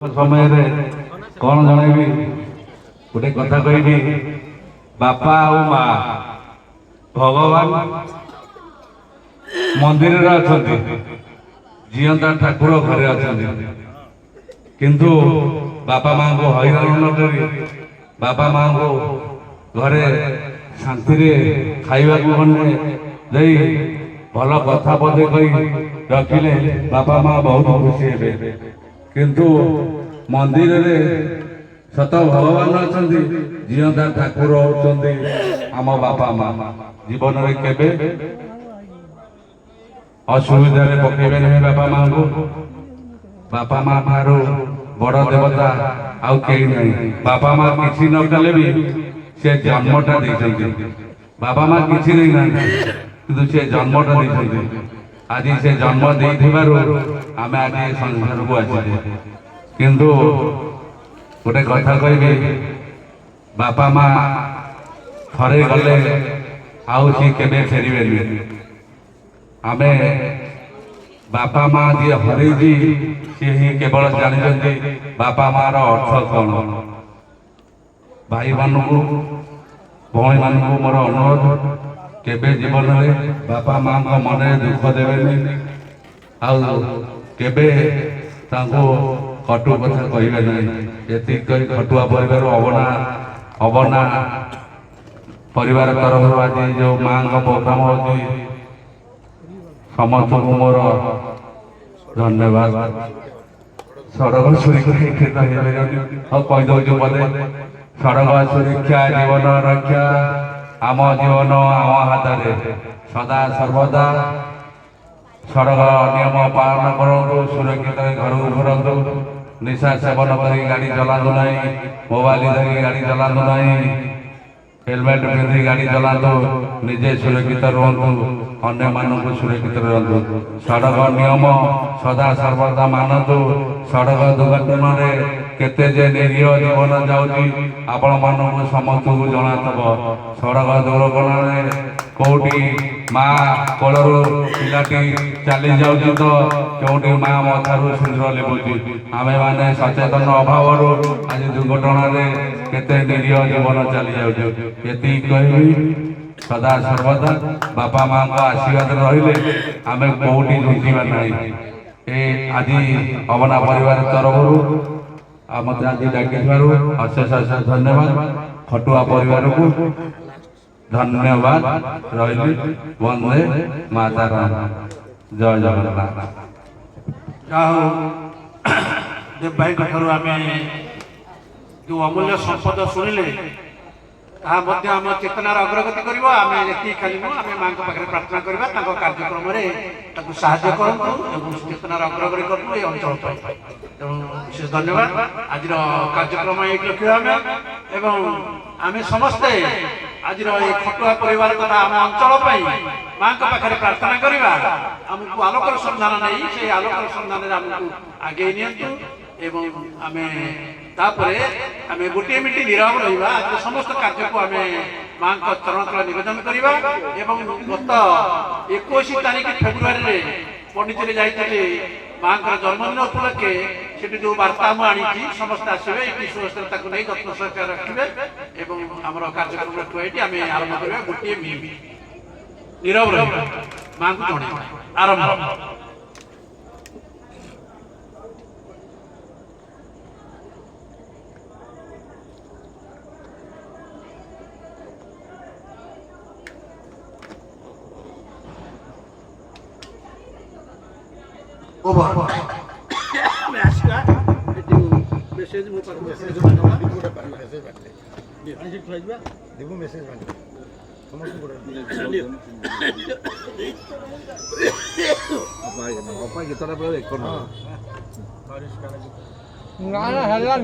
समय कौन जनइबी गोटे कथा कहबी बापा आ माँ भगवान मंदिर जीवंता ठाकुर घरे अच्छा किंतु बापा माँ को हैरान न करी बापा माँ को घरे शांति खाइबा दे भल कथा पदे कही रखिले बापा माँ बहुत खुशी हे किंतु मंदिर रे सत भगवान अच्छा जीवंता ठाकुर होती आम बापा माँ जीवन में केबे असुविधा पकेबे नहीं बापा माँ को बापा माँ ठारू बड़ देवता आउ कहीं नहीं बापा माँ किसी न कले भी से जन्मटा देते बापा माँ किसी नहीं ना कि से जन्मटा देते आज से जन्म दे आम आज संसार को आसिले किंतु गोटे कथा कहबी बापा माँ थरे गले आउ सी केबे फेरबे आमे बापा माँ जी हरई सी ही केवल जानते बापा माँ अर्थ कौन भाई मानू भौणी मानू मोर अनुरोध केबे जीवन में बापा माँ को मन दुख देवे केबे कटु कथा कहे नहीं कही खटुआ परिवार अबना अबना परिवार तरफ आज जो माँ का प्रोग्राम हो समस्त को मोर धन्यवाद सड़क सुरक्षा पदे सड़क सुरक्षा जीवन रक्षा आम जीवन आम हाथ सदा सर्वदा सड़क नियम पालन करूँ सुरक्षित घर को फेरतु निशा सेवन कर गाड़ी चलातु ना मोबाइल धरी गाड़ी चलातु ना हेलमेट पिंधि गाड़ी चलातु निजे सुरक्षित रुहतु अन्य मानक सुरक्षित रुहतु सड़क नियम सदा सर्वदा मानतु सड़क दुर्घटना केते जे निरीह जीवन जाऊँगी आपण मानक समस्त को जनाथब सड़क दुर्घटना कौटी माँ कोलू पिलाटी चली जाऊँ तो कौटी माँ मथारू शीघ्र लिभुची आम मैंने सचेतन अभाव आज दुर्घटना केते निरीह जीवन चली जाऊँ ये कहबी सदा सर्वदा बापा माँ को आशीर्वाद रहिले आम कौटी झुंझा ना आज अबना परिवार तरफ मत आज डाक अशेष अशेष धन्यवाद खटुआ परिवार को धन्यवाद रही वंदे माताराम जय जगन्नाथ देव भाई आम जो अमूल्य संपद शुणिले आम चेतनार अग्रगति कर खाली नुह आम माँ पाखे प्रार्थना करवा कार्यक्रम साहाय्य करूँ चेतनार अग्रगति करूँ ये अंचल तेणु विशेष धन्यवाद आज कार्यक्रम ये रखा आम समस्ते आज खटुआ परिवार कथा आम अंचल माँ पाखे प्रार्थना करवा आमको आलोकर सन्धान नहीं से आलोकर सन्धान आमको आगे नियंतु एवं आमे तापरे आमे गोटे मिनिट नीरव रहिबा आज समस्त कार्य को आमे मां को चरण तले निवेदन करिबा एवं गत 21 तारिख फेब्रुआरी रे पंडित जाइते मां का जन्मदिन उपलक्षे सेठी जो वार्ता मु आनी समस्त आसबे ई सुवस्था को नै गत सरकार रखिबे एवं हमर कार्यक्रम ठुएटी आमे आरंभ करबा गोटे मिनिट नीरव रहिबा मां को जणे आरंभ ओवर मैं आसिया मेसेज मो पर मेसेज बनवा मेसेज बाटले अनि खाइबा देबो मेसेज बाटले समस्त को अपा गीतरा पर एक कर ना ना हल्ला